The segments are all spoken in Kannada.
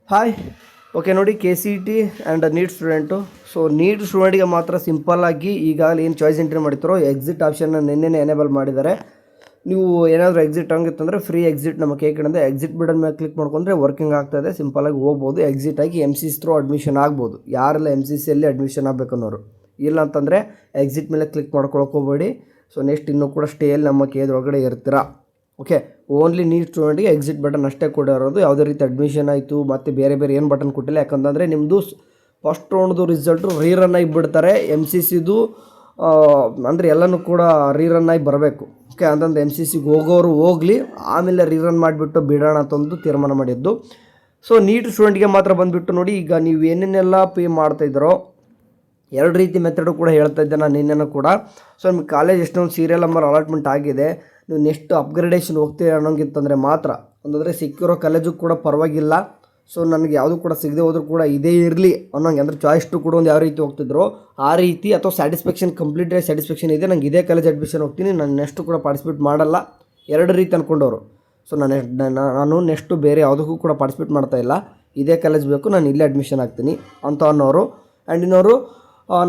ಹಾಯ್. ಓಕೆ ನೋಡಿ, K C T and NEET student. So NEET ಸ್ಟೂಡೆಂಟಿಗೆ ಮಾತ್ರ ಸಿಂಪಲ್ಲಾಗಿ ಈಗಾಗಲೇ ಏನು ಚಾಯ್ಸ್ ಎಂಟ್ರಿ ಮಾಡ್ತಿರೋ ಎಕ್ಸಿಟ್ ಆಪ್ಷನ್ನ ನಿನ್ನೆ ಎನೇಬಲ್ ಮಾಡಿದ್ದಾರೆ. ನೀವು ಏನಾದರೂ ಎಕ್ಸಿಟ್ ಹಂಗಿತ್ತಂದರೆ ಫ್ರೀ ಎಕ್ಸಿಟ್ ನಮ್ಮ ಕಡೆಯಿಂದ ಎಕ್ಸಿಟ್ ಬಟನ್ ಮೇಲೆ ಕ್ಲಿಕ್ ಮಾಡ್ಕೊಂಡ್ರೆ ವರ್ಕಿಂಗ್ ಆಗ್ತಾಯಿದೆ. ಸಿಂಪಲಾಗಿ ಹೋಗ್ಬೋದು, ಎಕ್ಸಿಟ್ ಆಗಿ M C C through admission ಆಗ್ಬೋದು. ಯಾರೆಲ್ಲ ಎಮ್ ಸಿ ಸಿಯಲ್ಲಿ ಅಡ್ಮಿಷನ್ ಆಗಬೇಕನ್ನೋರು, ಇಲ್ಲ ಅಂತಂದರೆ ಎಕ್ಸಿಟ್ ಮೇಲೆ ಕ್ಲಿಕ್ ಮಾಡ್ಕೊಳಕ್ಕೆ ಸೊ ನೆಕ್ಸ್ಟ್ ಇನ್ನೂ ಕೂಡ ಸ್ಟೇಯಲ್ಲಿ ನಮ್ಮ ಕೇದ್ರೊಳಗಡೆ ಇರ್ತೀರಾ. ಓಕೆ, ಓನ್ಲಿ ನೀಟ್ ಸ್ಟೂಡೆಂಟಿಗೆ ಎಕ್ಸಿಟ್ ಬಟನ್ ಅಷ್ಟೇ ಕೊಡಿರೋದು. ಯಾವುದೇ ರೀತಿ ಅಡ್ಮಿಷನ್ ಆಯಿತು ಮತ್ತು ಬೇರೆ ಏನು ಬಟನ್ ಕೊಟ್ಟಿಲ್ಲ. ಯಾಕಂತಂದರೆ ನಿಮ್ಮದು ಫಸ್ಟ್ ರೌಂಡ್ದು ರಿಸಲ್ಟು ರೀರನ್ ಆಗಿ ಬಿಡ್ತಾರೆ. ಎಮ್ ಸಿ ಸಿದು ಅಂದರೆ ಎಲ್ಲನೂ ಕೂಡ ರೀರನ್ ಆಗಿ ಬರಬೇಕು. ಓಕೆ, ಅಂತಂದ್ರೆ ಎಮ್ ಸಿ ಸಿಗೆ ಹೋಗೋರು ಹೋಗಲಿ, ಆಮೇಲೆ ರೀರನ್ ಮಾಡಿಬಿಟ್ಟು ಬಿಡೋಣ ಅಂತ ಒಂದು ತೀರ್ಮಾನ ಮಾಡಿದ್ದು. ಸೊ ನೀಟ್ ಸ್ಟೂಡೆಂಟ್ಗೆ ಮಾತ್ರ ಬಂದುಬಿಟ್ಟು ನೋಡಿ, ಈಗ ನೀವು ಏನೇನೆಲ್ಲ ಪೇ ಮಾಡ್ತಾಯಿದ್ದೀರೋ ಎರಡು ರೀತಿ ಮೆಥಡು ಕೂಡ ಹೇಳ್ತಾ ಇದ್ದೆ ನಾನು ನಿನ್ನೆನೂ ಕೂಡ. ಸೊ ನಿಮ್ಗೆ ಕಾಲೇಜ್ ಎಷ್ಟೊಂದು ಸೀರಿಯಲ್ ನಂಬರ್ ಅಲಾಟ್ಮೆಂಟ್ ಆಗಿದೆ, ನೀವು ನೆಕ್ಸ್ಟ್ ಅಪ್ಗ್ರೇಡೇಷನ್ ಹೋಗ್ತೀವಿ ಅನ್ನೋಂಗಿತ್ತಂದರೆ ಮಾತ್ರ, ಒಂದಂದರೆ ಸಿಕ್ಕಿರೋ ಕಾಲೇಜು ಕೂಡ ಪರವಾಗಿಲ್ಲ. ಸೊ ನನಗೆ ಯಾವುದು ಕೂಡ ಸಿಗದೆ ಹೋದರೂ ಕೂಡ ಇದೇ ಇರಲಿ ಅನ್ನೋಂಗೆ, ಅಂದರೆ ಚಾಯ್ಸ್ ಟು ಕೂಡ ಒಂದು ಯಾವ ರೀತಿ ಹೋಗ್ತಿದ್ರು ಆ ರೀತಿ, ಅಥವಾ ಸ್ಯಾಟಿಸ್ಫ್ಯಾಕ್ಷನ್ ಕಂಪ್ಲೀಟ್ ಸ್ಯಾಟಿಸ್ಫ್ಯಾಕ್ಷನ್ ಇದೆ, ನಂಗೆ ಇದೇ ಕಾಲೇಜ್ ಅಡ್ಮಿಷನ್ ಹೋಗ್ತೀನಿ, ನಾನು ನೆಕ್ಸ್ಟು ಕೂಡ ಪಾರ್ಟಿಸಿಪೇಟ್ ಮಾಡಲ್ಲ, ಎರಡು ರೀತಿ ಅಂದ್ಕೊಂಡವರು. ಸೊ ನಾನು ನೆಕ್ಸ್ಟು ಬೇರೆ ಯಾವುದಕ್ಕೂ ಕೂಡ ಪಾರ್ಟಿಸಿಪೇಟ್ ಮಾಡ್ತಾಯಿಲ್ಲ, ಇದೇ ಕಾಲೇಜ್ ಬೇಕು, ನಾನು ಇಲ್ಲೇ ಅಡ್ಮಿಷನ್ ಆಗ್ತೀನಿ ಅಂತ ಅನ್ನೋರು. ಆ್ಯಂಡ್ ಇನ್ನೋರು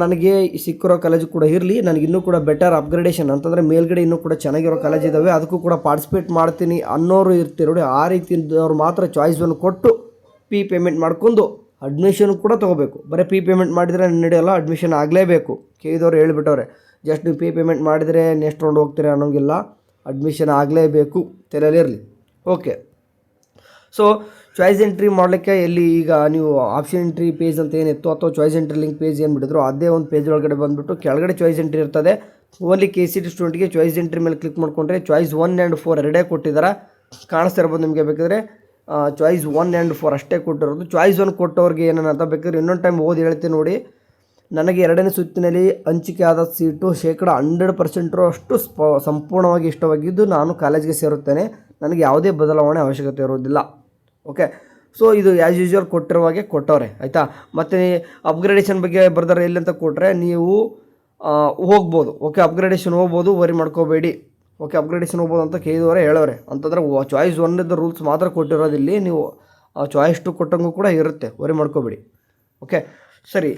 ನನಗೆ ಸಿಕ್ಕಿರೋ ಕಾಲೇಜು ಕೂಡ ಇರಲಿ, ನನಗೆ ಇನ್ನೂ ಕೂಡ ಬೆಟರ್ ಅಪ್ಗ್ರೇಡೇಷನ್ ಅಂತಂದರೆ ಮೇಲ್ಗಡೆ ಇನ್ನೂ ಕೂಡ ಚೆನ್ನಾಗಿರೋ ಕಾಲೇಜ್ ಇದ್ದಾವೆ, ಅದಕ್ಕೂ ಕೂಡ ಪಾರ್ಟಿಸಿಪೇಟ್ ಮಾಡ್ತೀನಿ ಅನ್ನೋರು ಇರ್ತೀರಿ ನೋಡಿ. ಆ ರೀತಿಯವ್ರು ಮಾತ್ರ ಚಾಯ್ಸನ್ನು ಕೊಟ್ಟು ಪೇಮೆಂಟ್ ಮಾಡ್ಕೊಂಡು ಅಡ್ಮಿಷನ್ ಕೂಡ ತೊಗೋಬೇಕು. ಬರೀ ಪೇಮೆಂಟ್ ಮಾಡಿದರೆ ನಡೆಯೋಲ್ಲ, ಅಡ್ಮಿಷನ್ ಆಗಲೇಬೇಕು. ಕೇಳಿದವ್ರು ಹೇಳಿಬಿಟ್ಟವ್ರೆ, ಜಸ್ಟ್ ನೀವು ಪೇಮೆಂಟ್ ಮಾಡಿದರೆ ನೆಕ್ಸ್ಟ್ ರೌಂಡ್ ಹೋಗ್ತೀರಾ ಅನ್ನೋಂಗಿಲ್ಲ, ಅಡ್ಮಿಷನ್ ಆಗಲೇಬೇಕು, ತಲೆಯಲ್ಲಿರಲಿ. ಓಕೆ, ಸೊ ಚಾಯ್ಸ್ ಎಂಟ್ರಿ ಮಾಡಲಿಕ್ಕೆ ಎಲ್ಲಿ ಈಗ ನೀವು ಆಪ್ಷನ್ ಎಂಟ್ರಿ ಪೇಜ್ ಅಂತ ಏನಿತ್ತು, ಅಥವಾ ಚಾಯ್ಸ್ ಎಂಟ್ರಿ ಲಿಂಕ್ ಪೇಜ್ ಏನು ಬಿಟ್ಟಿದ್ರು ಅದೇ ಒಂದು ಪೇಜ್ ಒಳಗಡೆ ಬಂದುಬಿಟ್ಟು ಕೆಳಗಡೆ ಚಾಯ್ಸ್ ಎಂಟ್ರಿ ಇರ್ತದೆ. ಓನ್ಲಿ ಕೆ ಸಿ ಟಿ ಸ್ಟೂಡೆಂಟ್ಗೆ ಚಾಯ್ಸ್ ಎಂಟ್ರಿ ಮೇಲೆ ಕ್ಲಿಕ್ ಮಾಡಿಕೊಂಡ್ರೆ ಚಾಯ್ಸ್ 1 ಆ್ಯಂಡ್ 4 ಎರಡೇ ಕೊಟ್ಟಿದ್ದಾರೆ, ಕಾಣಿಸ್ತಾ ಇರ್ಬೋದು ನಿಮಗೆ. ಬೇಕಾದರೆ ಚಾಯ್ಸ್ 1 ಆ್ಯಂಡ್ 4 ಅಷ್ಟೇ ಕೊಟ್ಟಿರೋದು. ಚಾಯ್ಸ್ 1 ಕೊಟ್ಟವ್ರಿಗೆ ಏನಂತ ಬೇಕಾದ್ರೆ ಇನ್ನೊಂದು ಟೈಮ್ ಓದಿ ಹೇಳ್ತೀನಿ ನೋಡಿ. ನನಗೆ ಎರಡನೇ ಸುತ್ತಿನಲ್ಲಿ ಹಂಚಿಕೆ ಆದ ಸೀಟು 100% ಅಷ್ಟು ಸಂಪೂರ್ಣವಾಗಿ ಇಷ್ಟವಾಗಿದ್ದು ನಾನು ಕಾಲೇಜ್ಗೆ ಸೇರುತ್ತೇನೆ, ನನಗೆ ಯಾವುದೇ ಬದಲಾವಣೆ ಅವಶ್ಯಕತೆ ಇರೋದಿಲ್ಲ. ಓಕೆ, ಸೊ ಇದು ಆ್ಯಸ್ ಯೂಶ್ವಲ್ ಕೊಟ್ಟಿರುವಾಗೆ ಕೊಟ್ಟವ್ರೆ, ಆಯಿತಾ. ಮತ್ತು ಅಪ್ಗ್ರೇಡೇಷನ್ ಬಗ್ಗೆ ಬರ್ದಾರೆ ಎಲ್ಲಿ ಅಂತ ಕೊಟ್ಟರೆ ನೀವು ಹೋಗ್ಬೋದು. ಓಕೆ, ಅಪ್ಗ್ರೇಡೇಷನ್ ಹೋಗ್ಬೋದು, ವರಿ ಮಾಡ್ಕೋಬೇಡಿ. ಓಕೆ, ಅಪ್ಗ್ರೇಡೇಷನ್ ಹೋಗ್ಬೋದು ಅಂತ ಕೇಳಿದವರೆ ಹೇಳೋರೆ. ಅಂತಂದರೆ ಚಾಯ್ಸ್ 1 ರೂಲ್ಸ್ ಮಾತ್ರ ಕೊಟ್ಟಿರೋದಿಲ್ಲಿ, ನೀವು ಚಾಯ್ಸ್ 2 ಕೊಟ್ಟಂಗೂ ಕೂಡ ಇರುತ್ತೆ, ವರಿ ಮಾಡ್ಕೋಬೇಡಿ. ಓಕೆ, ಸರಿ.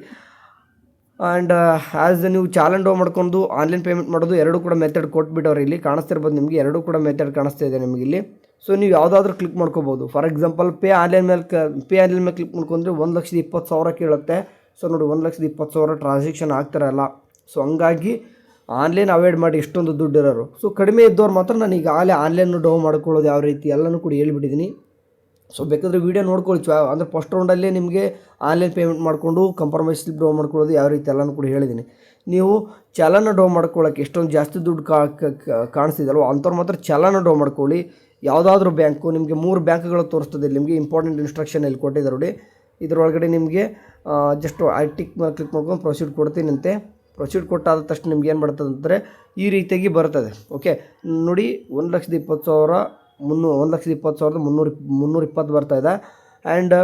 ಆ್ಯಂಡ್ ಆ್ಯಸ್ ನೀವು ಚಾಲೆಂಜ್ ಮಾಡ್ಕೊಂಡು ಆನ್ಲೈನ್ ಪೇಮೆಂಟ್ ಮಾಡೋದು ಎರಡೂ ಕೂಡ ಮೆಥಡ್ ಕೊಟ್ಬಿಟ್ಟವ್ರೆ. ಇಲ್ಲಿ ಕಾಣಿಸ್ತಿರ್ಬೋದು ನಿಮಗೆ, ಎರಡೂ ಕೂಡ ಮೆಥಡ್ ಕಾಣಿಸ್ತಾ ಇದೆ ನಿಮಗೆ ಇಲ್ಲಿ. ಸೊ ನೀವು ಯಾವುದಾದ್ರೂ ಕ್ಲಿಕ್ ಮಾಡ್ಕೋಬೋದು. ಫಾರ್ ಎಕ್ಸಾಂಪಲ್ ಪೇ ಆನ್ಲೈನ್ ಮೇಲೆ ಕ್ಲಿಕ್ ಮಾಡ್ಕೊಂಡ್ರೆ 1,20,000 ಕೇಳುತ್ತೆ. ಸೊ ನೋಡಿ, 1,20,000 ಟ್ರಾನ್ಸಾಕ್ಷನ್ ಆಗ್ತಾರಲ್ಲ. ಸೊ ಹಂಗಾಗಿ ಆನ್ಲೈನ್ ಅವಾಯ್ಡ್ ಮಾಡಿ, ಇಷ್ಟೊಂದು ದುಡ್ಡು ಇರೋರು. ಸೊ ಕಡಿಮೆ ಇದ್ದವ್ರು ಮಾತ್ರ ನಾನು ಈಗಾಗಲೇ ಆನ್ಲೈನ್ ಡೌ ಮಾಡ್ಕೊಳ್ಳೋದು ಯಾವ ರೀತಿ ಎಲ್ಲನೂ ಕೂಡ ಹೇಳ್ಬಿಟ್ಟಿದ್ದೀನಿ. ಸೊ ಬೇಕಾದರೆ ವೀಡಿಯೋ ನೋಡ್ಕೊಳ್ಳಿ. ಅಂದರೆ ಫಸ್ಟ್ ರೌಂಡಲ್ಲೇ ನಿಮಗೆ ಆನ್ಲೈನ್ ಪೇಮೆಂಟ್ ಮಾಡಿಕೊಂಡು ಕಂಪ್ರಮೈಸ್ ಸ್ಲಿಪ್ ಡೌ ಮಾಡ್ಕೊಳ್ಳೋದು ಯಾವ ರೀತಿ ಎಲ್ಲನೂ ಕೂಡ ಹೇಳಿದ್ದೀನಿ. ನೀವು ಚಲನ ಡೌ ಮಾಡ್ಕೊಳ್ಳೋಕ್ಕೆ ಎಷ್ಟೊಂದು ಜಾಸ್ತಿ ದುಡ್ಡು ಕಾಣಿಸ್ತಿದಲ್ವ ಅಂಥವ್ರು ಮಾತ್ರ ಚಲನ ಡೌ ಮಾಡ್ಕೊಳ್ಳಿ. ಯಾವುದಾದ್ರೂ ಬ್ಯಾಂಕು ನಿಮಗೆ 3 ಬ್ಯಾಂಕ್ಗಳು ತೋರಿಸ್ತದೆ ನಿಮಗೆ. ಇಂಪಾರ್ಟೆಂಟ್ ಇನ್ಸ್ಟ್ರಕ್ಷನ್ ಇಲ್ಲಿ ಕೊಟ್ಟಿದ್ದಾರೆ ನೋಡಿ. ಇದರೊಳಗಡೆ ನಿಮಗೆ ಜಸ್ಟ್ ಟಿಕ್ ಕ್ಲಿಕ್ ಮಾಡ್ಕೊಂಡು ಪ್ರೊಸೀಡ್ ಕೊಡ್ತೀನಂತೆ. ಪ್ರೊಸೀಡ್ ಕೊಟ್ಟಾದ ತಕ್ಷಣ ನಿಮ್ಗೆ ಏನು ಬರ್ತದೆ ಅಂದರೆ ಈ ರೀತಿಯಾಗಿ ಬರ್ತದೆ. ಓಕೆ ನೋಡಿ, 1,20,000 320 ಬರ್ತಾಯಿದೆ. ಆ್ಯಂಡ್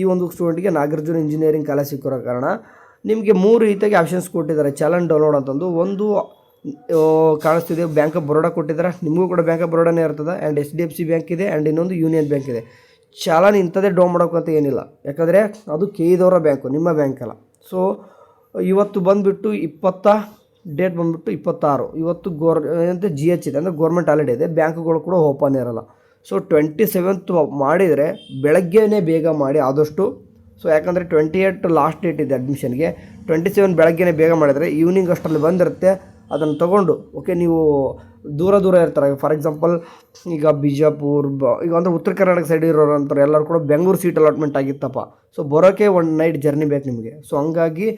ಈ ಒಂದು ಸ್ಟೂಡೆಂಟ್ಗೆ ನಾಗಾರ್ಜುನ ಇಂಜಿನಿಯರಿಂಗ್ ಕಾಲೇಜ್ ಸಿಕ್ಕಿರೋ ಕಾರಣ ನಿಮಗೆ 3 ರೀತಿಯಾಗಿ ಆಪ್ಷನ್ಸ್ ಕೊಟ್ಟಿದ್ದಾರೆ ಚಲನ್ ಡೌನ್ಲೋಡ್ ಅಂತಂದು. ಒಂದು ಕಾಣಿಸ್ತಿದೆ, ಬ್ಯಾಂಕ್ ಆಫ್ ಬರೋಡಾ ಕೊಟ್ಟಿದ್ದಾರೆ, ನಿಮಗೂ ಕೂಡ ಬ್ಯಾಂಕ್ ಆಫ್ ಬರೋಡಾನೇ ಇರ್ತದೆ. ಆ್ಯಂಡ್ HDFC ಬ್ಯಾಂಕ್ ಇದೆ, ಆ್ಯಂಡ್ ಇನ್ನೊಂದು ಯೂನಿಯನ್ ಬ್ಯಾಂಕ್ ಇದೆ. ಚಲನ್ ಇಂಥದ್ದೇ ಡೌನ್ ಮಾಡೋಕ್ಕಂತ ಏನಿಲ್ಲ, ಯಾಕಂದರೆ ಅದು ಕೇದವರ ಬ್ಯಾಂಕು, ನಿಮ್ಮ ಬ್ಯಾಂಕ್ ಅಲ್ಲ. ಸೊ ಇವತ್ತು ಬಂದುಬಿಟ್ಟು ಡೇಟ್ ಬಂದುಬಿಟ್ಟು 26. ಇವತ್ತು GH ಇದೆ, ಅಂದರೆ ಗೌರ್ಮೆಂಟ್ ಹಾಲಿಡೇ ಇದೆ, ಬ್ಯಾಂಕ್ಗಳು ಕೂಡ ಓಪನ್ ಇರೋಲ್ಲ. ಸೊ 27th ಮಾಡಿದರೆ ಬೆಳಗ್ಗೆನೇ ಬೇಗ ಮಾಡಿ ಆದಷ್ಟು. ಸೊ ಯಾಕಂದರೆ 28 ಲಾಸ್ಟ್ ಡೇಟ್ ಇದೆ ಅಡ್ಮಿಷನ್ಗೆ. 27 ಬೆಳಗ್ಗೆನೇ ಬೇಗ ಮಾಡಿದರೆ ಈವ್ನಿಂಗ್ ಅಷ್ಟರಲ್ಲಿ ಬಂದಿರುತ್ತೆ, ಅದನ್ನು ತೊಗೊಂಡು. ಓಕೆ, ನೀವು ದೂರ ಇರ್ತಾರೆ. ಫಾರ್ ಎಕ್ಸಾಂಪಲ್ ಈಗ ಬಿಜಾಪುರ್, ಈಗ ಅಂದರೆ ಉತ್ತರ ಕರ್ನಾಟಕ ಸೈಡ್ ಇರೋರು ಅಂತಾರೆ, ಎಲ್ಲರೂ ಕೂಡ ಬೆಂಗಳೂರು ಸೀಟ್ ಅಲಾಟ್ಮೆಂಟ್ ಆಗಿತ್ತಪ್ಪ. ಸೊ ಬರೋಕ್ಕೆ 1 ನೈಟ್ ಜರ್ನಿ ಬೇಕು ನಿಮಗೆ. ಸೊ ಹಂಗಾಗಿ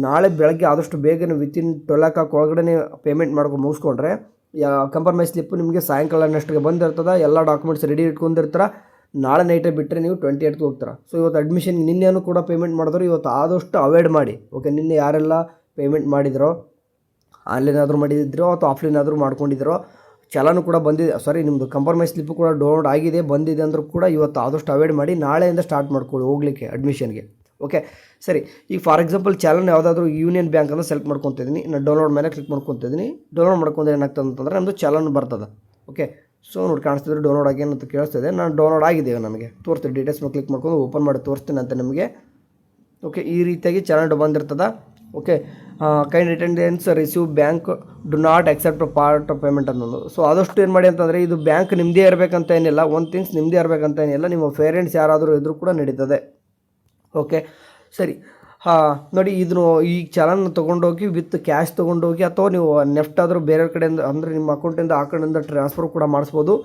ನಾಳೆ ಬೆಳಗ್ಗೆ ಆದಷ್ಟು ಬೇಗನೆ ವಿತಿನ್ 12 o'clock ಒಳಗಡೆ ಪೇಮೆಂಟ್ ಮಾಡ್ಕೊಂಡು ಮುಗಿಸ್ಕೊಂಡ್ರೆ ಕಂಪ್ರಮೈಸ್ ಸ್ಲಿಪ್ಪು ನಿಮಗೆ ಸಾಯಂಕಾಲ ನೆಕ್ಸ್ಟ್ಗೆ ಬಂದಿರ್ತದೆ. ಎಲ್ಲ ಡಾಕ್ಯುಮೆಂಟ್ಸ್ ರೆಡಿ ಇಟ್ಕೊಂಡಿರ್ತಾರೆ. ನಾಳೆ ನೈಟೇ ಬಿಟ್ಟರೆ ನೀವು 28th ಹೋಗ್ತಾರೆ. ಸೊ ಇವತ್ತು ಅಡ್ಮಿಷನ್ಗೆ ನಿನ್ನೆನೂ ಕೂಡ ಪೇಮೆಂಟ್ ಮಾಡಿದ್ರು, ಇವತ್ತು ಆದಷ್ಟು ಅವಾಯ್ಡ್ ಮಾಡಿ. ಓಕೆ, ನಿನ್ನೆ ಯಾರೆಲ್ಲ ಪೇಮೆಂಟ್ ಮಾಡಿದ್ರೋ, ಆನ್ಲೈನ್ ಆದರೂ ಮಾಡಿದ್ರೋ ಅಥವಾ ಆಫ್ಲೈನ್ ಆದರೂ ಮಾಡ್ಕೊಂಡಿದ್ರೋ, ಚಲನೂ ಕೂಡ ಬಂದಿದೆ. ಸಾರಿ, ನಿಮ್ಮದು ಕಂಪ್ರಮೈಸ್ ಸ್ಲಿಪ್ಪು ಕೂಡ ಡೌನ್ಲೋಡ್ ಆಗಿದೆ, ಬಂದಿದೆ ಅಂದರೂ ಕೂಡ ಇವತ್ತು ಆದಷ್ಟು ಅವಾಯ್ಡ್ ಮಾಡಿ ನಾಳೆಯಿಂದ ಸ್ಟಾರ್ಟ್ ಮಾಡ್ಕೊಳ್ಳಿ ಹೋಗಲಿಕ್ಕೆ ಅಡ್ಮಿಷನ್ಗೆ. ಓಕೆ, ಸರಿ. ಈಗ ಫಾರ್ ಎಕ್ಸಾಂಪಲ್ ಚಲನ್ ಯಾವುದಾದ್ರೂ ಯೂನಿಯನ್ ಬ್ಯಾಂಕ್ ಅಂತ ಸೆಲೆಕ್ಟ್ ಮಾಡ್ಕೊತಿದ್ದೀನಿ, ನಾನು ಡೌನ್ಲೋಡ್ ಮೇಲೆ ಕ್ಲಿಕ್ ಮಾಡ್ಕೊತಿದ್ದೀನಿ. ಡೌನ್ಲೋಡ್ ಮಾಡ್ಕೊಂಡ್ರೆ ಏನಾಗ್ತದೆ ಅಂತಂದರೆ ನಮ್ಮದು ಚಲನ್ ಬರ್ತದೆ. ಓಕೆ, ಸೊ ನೋಡಿ ಕಾಣಿಸ್ತಿದ್ರೆ ಡೌನ್ಲೋಡ್ ಆಗಿ ಅಂತ ಕೇಳಿಸ್ತಿದೆ. ನಾನು ಡೌನ್ಲೋಡ್ ಆಗಿದೆ ನನಗೆ ತೋರಿಸ್ತೀನಿ. ಡೀಟೇಲ್ಸ್ ಮೇಲೆ ಕ್ಲಿಕ್ ಮಾಡ್ಕೊಂಡು ಓಪನ್ ಮಾಡಿ ತೋರಿಸ್ತೀನಿ ಅಂತ ನಿಮಗೆ. ಓಕೆ, ಈ ರೀತಿಯಾಗಿ ಚಾನಲ್ ಬಂದಿರ್ತದೆ. Okay, kind attendance receive bank do not accept part of payment ಅನ್ನೋದು. ಸೊ ಆದಷ್ಟು ಏನು ಮಾಡಿ ಅಂತಂದರೆ ಇದು ಬ್ಯಾಂಕ್ ನಿಮ್ಮದೇ ಇರಬೇಕಂತ ಏನಿಲ್ಲ, ಒಂದು ಥಿಂಗ್ಸ್ ನಿಮ್ಮದೇ ಇರಬೇಕಂತ ಏನಿಲ್ಲ, ನಿಮ್ಮ ಪೇರೆಂಟ್ಸ್ ಯಾರಾದರೂ ಇದ್ದರೂ ಕೂಡ ನಡೀತದೆ. ಓಕೆ ಸರಿ. ನೋಡಿ, ಇದನ್ನು ಈ ಚಲನ್ ತೊಗೊಂಡೋಗಿ ವಿತ್ ಕ್ಯಾಶ್ ತೊಗೊಂಡೋಗಿ ಅಥವಾ ನೀವು ನೆಫ್ಟ್ ಆದರೂ ಬೇರೆ ಕಡೆಯಿಂದ ಅಂದರೆ ನಿಮ್ಮ ಅಕೌಂಟಿಂದ ಆ ಕಡೆಯಿಂದ ಟ್ರಾನ್ಸ್ಫರ್ ಕೂಡ ಮಾಡಿಸ್ಬೋದು.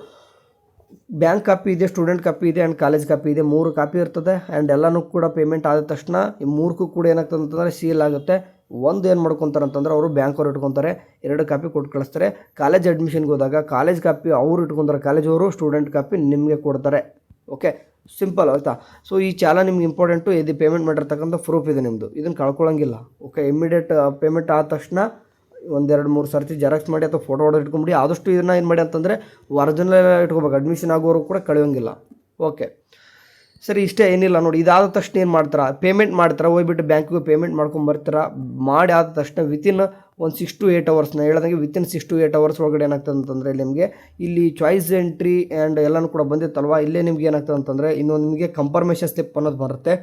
ಬ್ಯಾಂಕ್ ಕಾಪಿ ಇದೆ, ಸ್ಟೂಡೆಂಟ್ ಕಾಪಿ ಇದೆ ಆ್ಯಂಡ್ ಕಾಲೇಜ್ ಕಾಪಿ ಇದೆ, 3 ಕಾಪಿ ಇರ್ತದೆ. ಆ್ಯಂಡ್ ಎಲ್ಲನೂ ಕೂಡ ಪೇಮೆಂಟ್ ಆದ ತಕ್ಷಣ ಈ 3ಕ್ಕೂ ಕೂಡ ಏನಾಗ್ತದೆ ಅಂತಂದರೆ ಸೀಲ್ ಆಗುತ್ತೆ. ಒಂದು ಏನು ಮಾಡ್ಕೊತಾರೆ ಅಂತಂದ್ರೆ ಅವರು ಬ್ಯಾಂಕವ್ರು ಇಟ್ಕೊತಾರೆ, 2 ಕಾಪಿ ಕೊಟ್ಟು ಕಳಿಸ್ತಾರೆ. ಕಾಲೇಜ್ ಅಡ್ಮಿಷನ್ಗೆ ಹೋದಾಗ ಕಾಲೇಜ್ ಕಾಪಿ ಅವರು ಇಟ್ಕೊತಾರೆ, ಕಾಲೇಜವರು, ಸ್ಟೂಡೆಂಟ್ ಕಾಪಿ ನಿಮಗೆ ಕೊಡ್ತಾರೆ. ಓಕೆ, ಸಿಂಪಲ್ ಆಯಿತಾ. ಸೊ ಈ ಚಾಲನ್ ನಿಮ್ಗೆ ಇಂಪಾರ್ಟೆಂಟು. ಇದು ಪೇಮೆಂಟ್ ಮಾಡಿರ್ತಕ್ಕಂಥ ಪ್ರೂಫ್ ಇದೆ ನಿಮ್ಮದು, ಇದನ್ನು ಕಳ್ಕೊಳ್ಳೋಂಗಿಲ್ಲ. ಓಕೆ, ಇಮಿಡಿಯೇಟ್ ಪೇಮೆಂಟ್ ಆದ ತಕ್ಷಣ 1-2-3 ಸರ್ತಿ ಜೆರಾಕ್ಸ್ ಮಾಡಿ ಅಥವಾ ಫೋಟೋ ಹೊಡೆದು ಇಟ್ಕೊಂಬಿಡಿ. ಆದಷ್ಟು ಇದನ್ನು ಏನು ಮಾಡಿ ಅಂತಂದರೆ ಒರಿಜಿನಲ್ ಇಟ್ಕೋಬೇಕು, ಅಡ್ಮಿಷನ್ ಆಗೋರು ಕೂಡ ಕಳೆಯೋಂಗಿಲ್ಲ. ಓಕೆ ಸರಿ, ಇಷ್ಟೇ, ಏನಿಲ್ಲ ನೋಡಿ. ಇದಾದ ತಕ್ಷಣ ಏನು ಮಾಡ್ತಾರೆ, ಪೇಮೆಂಟ್ ಮಾಡ್ತಾರೆ, ಹೋಗ್ಬಿಟ್ಟು ಬ್ಯಾಂಕಿಗೆ ಪೇಮೆಂಟ್ ಮಾಡ್ಕೊಂಬರ್ತೀರ. ಮಾಡಿ ಆದ ತಕ್ಷಣ ವಿತಿನ್ ಒಂದು 6 to 8 hours, ನಾನು ಹೇಳ್ದಂಗೆ ವಿತಿನ್ 6 to 8 hours ಒಳಗಡೆ ಏನಾಗ್ತದೆ ಅಂತಂದರೆ ನಿಮಗೆ ಇಲ್ಲಿ ಚಾಯ್ಸ್ ಎಂಟ್ರಿ ಆ್ಯಂಡ್ ಎಲ್ಲನೂ ಕೂಡ ಬಂದಿತ್ತಲ್ವ, ಇಲ್ಲೇ ನಿಮ್ಗೆ ಏನಾಗ್ತದೆ ಅಂತಂದರೆ ಇನ್ನೊಂದು ನಿಮಗೆ ಕಂಫರ್ಮೇಷನ್ ಸ್ಲಿಪ್ ಅನ್ನೋದು ಬರುತ್ತೆ,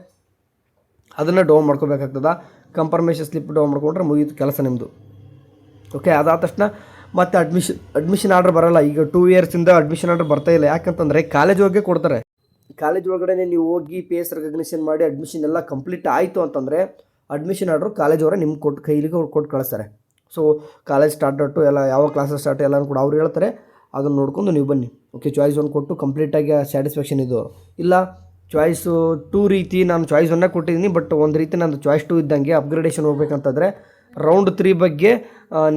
ಅದನ್ನು ಡೌನ್ ಮಾಡ್ಕೋಬೇಕಾಗ್ತದೆ. ಕಂಫರ್ಮೇಷನ್ ಸ್ಲಿಪ್ ಡೌನ್ ಮಾಡ್ಕೊಂಡ್ರೆ ಮುಗಿಯಿತು ಕೆಲಸ ನಿಮ್ಮದು. ಓಕೆ, ಅದಾದ ತಕ್ಷಣ ಮತ್ತೆ ಅಡ್ಮಿಷನ್ ಆರ್ಡರ್ ಬರೋಲ್ಲ. ಈಗ 2 yearsಯಿಂದ ಅಡ್ಮಿಷನ್ ಆರ್ಡರ್ ಬರ್ತಾ ಇಲ್ಲ. ಯಾಕಂತಂದರೆ ಕಾಲೇಜ್ ಹೋಗೇ ಕೊಡ್ತಾರೆ. ಕಾಲೇಜ್ ಒಳಗಡೆ ನೀವು ಹೋಗಿ ಫೇಸ್ ರೆಕಗ್ನಿಷನ್ ಮಾಡಿ ಅಡ್ಮಿಷನ್ ಎಲ್ಲ ಕಂಪ್ಲೀಟ್ ಆಯಿತು ಅಂತಂದರೆ ಅಡ್ಮಿಷನ್ ಆರ್ಡ್ರು ಕಾಲೇಜವರೇ ನಿಮ್ಗೆ ಕೈಲಿಗೆ ಕೊಟ್ಟು ಕಳಿಸ್ತಾರೆ. ಸೊ ಕಾಲೇಜ್ ಸ್ಟಾರ್ಟ್ ಡೇಟು ಎಲ್ಲ, ಯಾವ ಕ್ಲಾಸಸ್ ಸ್ಟಾರ್ಟ್ ಎಲ್ಲನೂ ಕೂಡ ಅವ್ರು ಹೇಳ್ತಾರೆ. ಅದನ್ನು ನೋಡ್ಕೊಂಡು ನೀವು ಬನ್ನಿ. ಓಕೆ, ಚಾಯ್ಸ್ 1 ಕೊಟ್ಟು ಕಂಪ್ಲೀಟಾಗಿ ಸ್ಯಾಟಿಸ್ಫ್ಯಾಕ್ಷನ್ ಇದು ಇಲ್ಲ. ಚಾಯ್ಸು 2 ರೀತಿ ನಾನು ಚಾಯ್ಸ್ 1 ಕೊಟ್ಟಿದ್ದೀನಿ, ಬಟ್ ಒಂದು ರೀತಿ ನಂದು ಚಾಯ್ಸ್ 2 ಇದ್ದಂಗೆ ಅಪ್ಗ್ರೇಡೇಷನ್ ಹೋಗ್ಬೇಕಂತಂದರೆ ರೌಂಡ್ 3 ಬಗ್ಗೆ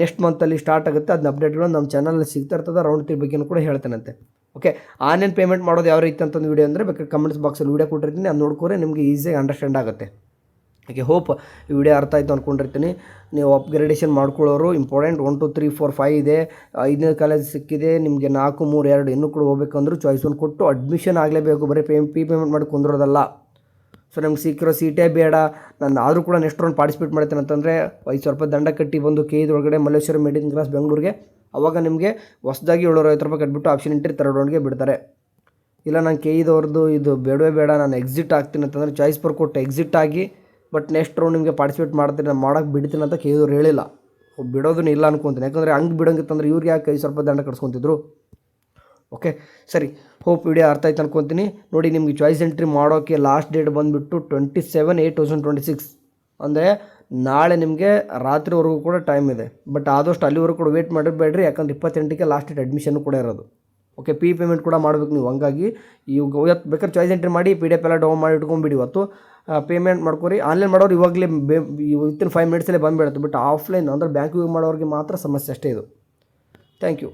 ನೆಕ್ಸ್ಟ್ ಮಂತಲ್ಲಿ ಸ್ಟಾರ್ಟ್ ಆಗುತ್ತೆ. ಅದನ್ನ ಅಪ್ಡೇಟ್ಗಳು ನಮ್ಮ ಚಾನಲಲ್ಲಿ ಸಿಗ್ತಾ ಇರ್ತದೆ. ರೌಂಡ್ 3 ಬಗ್ಗೆನೂ ಕೂಡ ಹೇಳ್ತೇನಂತೆ. ಓಕೆ, ಆನ್ಲೈನ್ ಪೇಮೆಂಟ್ ಮಾಡೋದು ಯಾವ ರೀತಿ ಅಂತಂದು ವೀಡಿಯೋ ಅಂದರೆ ಬೇಕಾದ್ರೆ ಕಮೆಂಟ್ಸ್ ಬಾಕ್ಸಲ್ಲಿ ವೀಡಿಯೋ ಕೊಟ್ಟಿರ್ತೀನಿ, ಅದು ನೋಡ್ಕೊಂಡ್ರೆ ನಿಮಗೆ ಈಸಿಯಾಗಿ ಅಂಡರ್ಸ್ಟ್ಯಾಂಡ್ ಆಗುತ್ತೆ. ಓಕೆ, ಹೋಪ್ ಈ ವಿಡಿಯೋ ಅರ್ಥ ಆಯಿತು ಅಂದ್ಕೊಂಡಿರ್ತೀನಿ. ನೀವು ಅಪ್ಗ್ರೇಡೇಷನ್ ಮಾಡ್ಕೊಳ್ಳೋರು ಇಂಪಾರ್ಟೆಂಟ್ 1 2 3 4 5 ಇದೆ, 5ನೇ ಕಾಲೇಜ್ ಸಿಕ್ಕಿದೆ ನಿಮಗೆ, 4 3 2 ಇನ್ನೂ ಕೂಡ ಹೋಗ್ಬೇಕಂದ್ರೂ ಚಾಯ್ಸ್ 1 ಕೊಟ್ಟು ಅಡ್ಮಿಷನ್ ಆಗಲೇಬೇಕು. ಬರೀ ಪೇಮೆಂಟ್ ಮಾಡಿ ಕುಂದಿರೋದಲ್ಲ. ಸೊ ನಮ್ಗೆ ಸಿಕ್ಕಿರೋ ಸೀಟೇ ಬೇಡ, ನಾನು ಆದರೂ ಕೂಡ ನೆಕ್ಸ್ಟ್ ರೌಂಡ್ ಪಾರ್ಟಿಸಿಪೇಟ್ ಮಾಡ್ತೇನೆ ಅಂತಂದರೆ 500 ರೂಪಾಯಿ ದಂಡ ಕಟ್ಟಿ ಬಂದು KEID ಒಳಗಡೆ ಮಲ್ಲೇಶ್ವರ ಮಿಡಿಲ್ ಕ್ಲಾಸ್ ಬೆಂಗಳೂರಿಗೆ, ಅವಾಗ ನಿಮಗೆ ಹೊಸದಾಗಿ 750 ರೂಪಾಯಿ ಕಟ್ಬಿಟ್ಟು ಆಪ್ಷನ್ ಎಂಟ್ರಿ 3rd ರೌಂಡ್ಗೆ ಬಿಡ್ತಾರೆ. ಇಲ್ಲ ನಾನು KEID ಅವ್ರದ್ದು ಇದು ಬೇಡವೇ ಬೇಡ, ನಾನು ಎಕ್ಸಿಟ್ ಆಗ್ತೀನಿ ಅಂತಂದರೆ ಚಾಯ್ಸ್ 4 ಕೊಟ್ಟು ಎಕ್ಸಿಟ್ ಆಗಿ, ಬಟ್ ನೆಕ್ಸ್ಟ್ ರೌಂಡ್ ನಿಮಗೆ ಪಾರ್ಟಿಸಿಪೇಟ್ ಮಾಡ್ತೀನಿ, ನಾನು ಮಾಡೋಕ್ಕೆ ಬಿಡ್ತೀನಿ ಅಂತ KEID ಅವ್ರು ಹೇಳಿಲ್ಲ. ಬಿಡೋದನ್ನ ಇಲ್ಲ ಅನ್ಕೊತೀನಿ. ಯಾಕಂದರೆ ಹಂಗೆ ಬಿಡೋಂಗಿತ್ತಂದ್ರೆ ಇವ್ರಿಗೆ ಯಾಕೆ 500 ರೂಪಾಯಿ ದಂಡ ಕಟ್ಸ್ಕೊತಿದ್ರು. ಓಕೆ ಸರಿ, ಹೋಪ್ ವಿಡಿಯೋ ಅರ್ಥ ಆಯ್ತು ಅನ್ಕೊತೀನಿ. ನೋಡಿ, ನಿಮಗೆ ಚಾಯ್ಸ್ ಎಂಟ್ರಿ ಮಾಡೋಕ್ಕೆ ಲಾಸ್ಟ್ ಡೇಟ್ ಬಂದುಬಿಟ್ಟು 27/8/2026, ಅಂದರೆ ನಾಳೆ ನಿಮಗೆ ರಾತ್ರಿವರೆಗೂ ಕೂಡ ಟೈಮ್ ಇದೆ. ಬಟ್ ಆದಷ್ಟು ಅಲ್ಲಿವರೆಗೂ ಕೂಡ ವೇಟ್ ಮಾಡಿರಬೇಡ್ರಿ, ಯಾಕಂದ್ರೆ 28ಕ್ಕೆ ಲಾಸ್ಟ್ ಡೇಟ್ ಅಡ್ಮಿಷನ್ ಕೂಡ ಇರೋದು. ಓಕೆ, ಪೇಮೆಂಟ್ ಕೂಡ ಮಾಡಬೇಕು ನೀವು. ಹಂಗಾಗಿ ಇವತ್ತು ಬೇಕಾದ್ರೆ ಚಾಯ್ಸ್ ಎಂಟ್ರಿ ಮಾಡಿ PDF ಎಲ್ಲ ಡೌನ್ ಮಾಡಿ ಇಟ್ಕೊಂಬಿಡಿ. ಇವತ್ತು ಪೇಮೆಂಟ್ ಮಾಡ್ಕೊರಿ. ಆನ್ಲೈನ್ ಮಾಡೋರು ಇವಾಗಲೇ ವಿತಿನ್ 5 minutesಲ್ಲೇ ಬಂದುಬಿಡುತ್ತೆ. ಬಟ್ ಆಫ್ಲೈನ್ ಅಂದರೆ ಬ್ಯಾಂಕಿಗೆ ಮಾಡೋರಿಗೆ ಮಾತ್ರ ಸಮಸ್ಯೆ ಅಷ್ಟೇ ಇದು. Thank you.